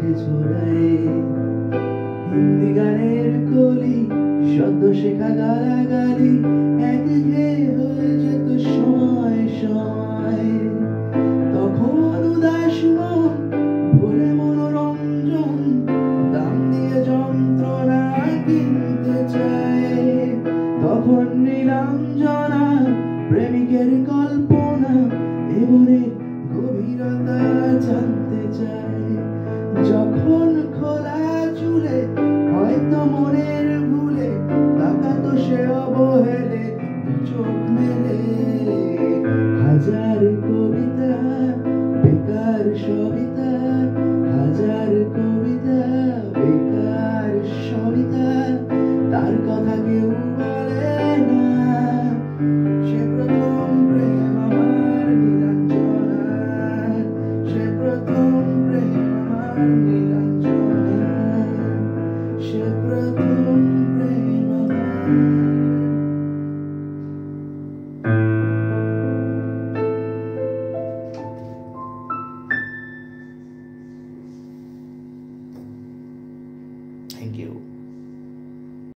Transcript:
উঠে ছড়ায় হিন্দি গানের কলি শব্দ শেখা গালাগালি একঘেয়ে হয়ে যেত সময় সময় তখন উদাস মন ভুলে মনোরঞ্জন দাম দিয়ে যন্ত্রণা কিনতে চায় তখন নীলাঞ্জনা প্রেমিকের কল্পনা এমনের গভীরতা জানতে চায়